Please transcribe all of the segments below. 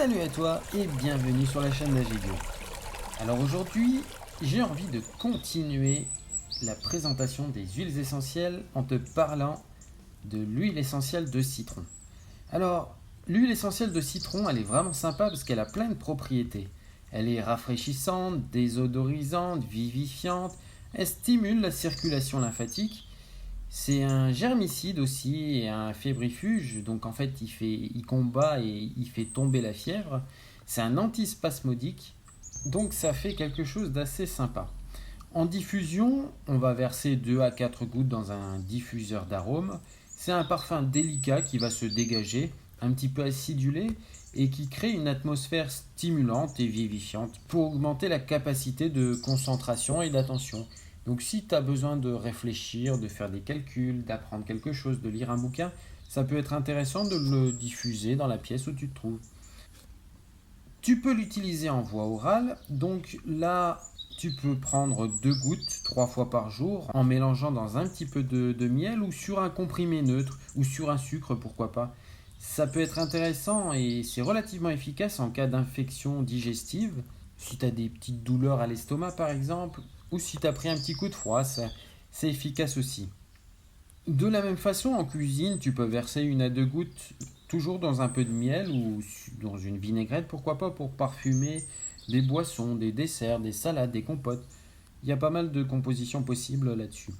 Salut à toi et bienvenue sur la chaîne d'Agigo. Alors aujourd'hui, j'ai envie de continuer la présentation des huiles essentielles en te parlant de l'huile essentielle de citron. Alors, l'huile essentielle de citron, elle est vraiment sympa parce qu'elle a plein de propriétés. Elle est rafraîchissante, désodorisante, vivifiante, elle stimule la circulation lymphatique. C'est un germicide aussi et un fébrifuge, donc en fait il combat et il fait tomber la fièvre. C'est un antispasmodique, donc ça fait quelque chose d'assez sympa. En diffusion, on va verser 2 à 4 gouttes dans un diffuseur d'arômes. C'est un parfum délicat qui va se dégager, un petit peu acidulé et qui crée une atmosphère stimulante et vivifiante pour augmenter la capacité de concentration et d'attention. Donc si tu as besoin de réfléchir, de faire des calculs, d'apprendre quelque chose, de lire un bouquin, ça peut être intéressant de le diffuser dans la pièce où tu te trouves. Tu peux l'utiliser en voie orale, donc là tu peux prendre 2 gouttes 3 fois par jour en mélangeant dans un petit peu de miel ou sur un comprimé neutre ou sur un sucre, pourquoi pas. Ça peut être intéressant et c'est relativement efficace en cas d'infection digestive, si tu as des petites douleurs à l'estomac par exemple, ou si tu as pris un petit coup de froid, c'est efficace aussi. De la même façon, en cuisine, tu peux verser 1 à 2 gouttes toujours dans un peu de miel ou dans une vinaigrette, pourquoi pas, pour parfumer des boissons, des desserts, des salades, des compotes. Il y a pas mal de compositions possibles là-dessus.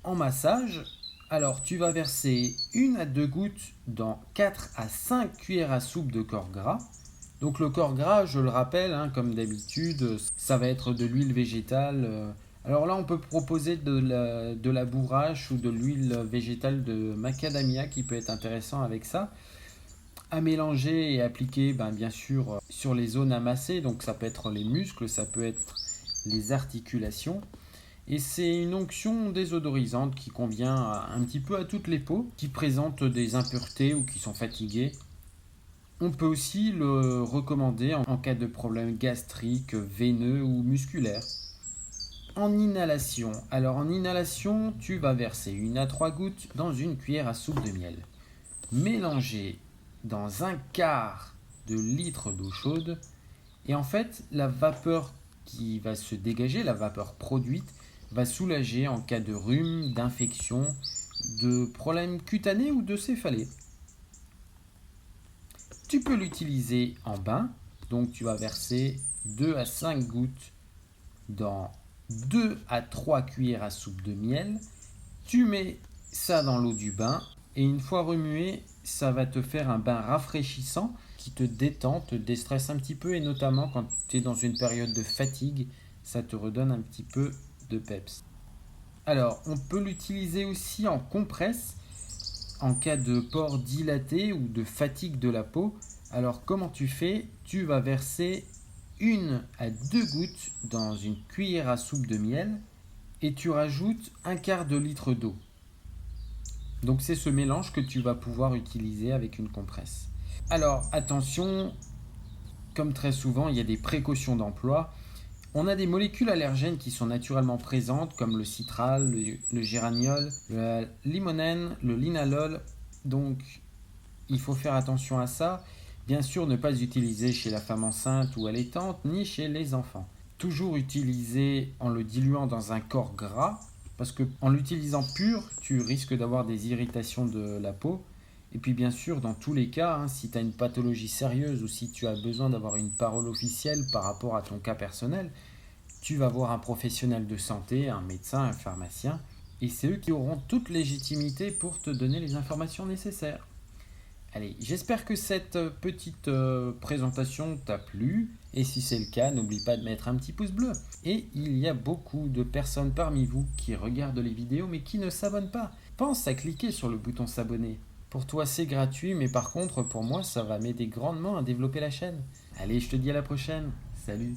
En massage, alors tu vas verser 1 à 2 gouttes dans 4 à 5 cuillères à soupe de corps gras. Donc le corps gras, je le rappelle, hein, comme d'habitude, ça va être de l'huile végétale. Alors là, on peut proposer de la bourrache ou de l'huile végétale de macadamia qui peut être intéressant avec ça. À mélanger et appliquer, bien sûr, sur les zones à masser. Donc ça peut être les muscles, ça peut être les articulations. Et c'est une onction désodorisante qui convient un petit peu à toutes les peaux qui présentent des impuretés ou qui sont fatiguées. On peut aussi le recommander en cas de problème gastrique, veineux ou musculaire. En inhalation, alors en inhalation, tu vas verser 1 à 3 gouttes dans une cuillère à soupe de miel. Mélanger dans un quart de litre d'eau chaude. Et en fait, la vapeur qui va se dégager, la vapeur produite, va soulager en cas de rhume, d'infection, de problèmes cutanés ou de céphalée. Tu peux l'utiliser en bain, donc tu vas verser 2 à 5 gouttes dans 2 à 3 cuillères à soupe de miel. Tu mets ça dans l'eau du bain et une fois remué, ça va te faire un bain rafraîchissant qui te détend, te déstresse un petit peu et notamment quand tu es dans une période de fatigue, ça te redonne un petit peu de peps. Alors, on peut l'utiliser aussi en compresse en cas de pores dilaté ou de fatigue de la peau. Alors, comment tu fais? Tu vas verser 1 à 2 gouttes dans une cuillère à soupe de miel et tu rajoutes un quart de litre d'eau. Donc c'est ce mélange que tu vas pouvoir utiliser avec une compresse. Alors attention, comme très souvent, il y a des précautions d'emploi. On a des molécules allergènes qui sont naturellement présentes comme le citral, le géraniol, le limonène, le linalol. Donc il faut faire attention à ça. Bien sûr, ne pas utiliser chez la femme enceinte ou allaitante, ni chez les enfants. Toujours utiliser en le diluant dans un corps gras, parce qu'en l'utilisant pur, tu risques d'avoir des irritations de la peau. Et puis bien sûr, dans tous les cas, si tu as une pathologie sérieuse ou si tu as besoin d'avoir une parole officielle par rapport à ton cas personnel, tu vas voir un professionnel de santé, un médecin, un pharmacien, et c'est eux qui auront toute légitimité pour te donner les informations nécessaires. Allez, j'espère que cette petite présentation t'a plu. Et si c'est le cas, n'oublie pas de mettre un petit pouce bleu. Et il y a beaucoup de personnes parmi vous qui regardent les vidéos mais qui ne s'abonnent pas. Pense à cliquer sur le bouton s'abonner. Pour toi, c'est gratuit, mais par contre, pour moi, ça va m'aider grandement à développer la chaîne. Allez, je te dis à la prochaine. Salut!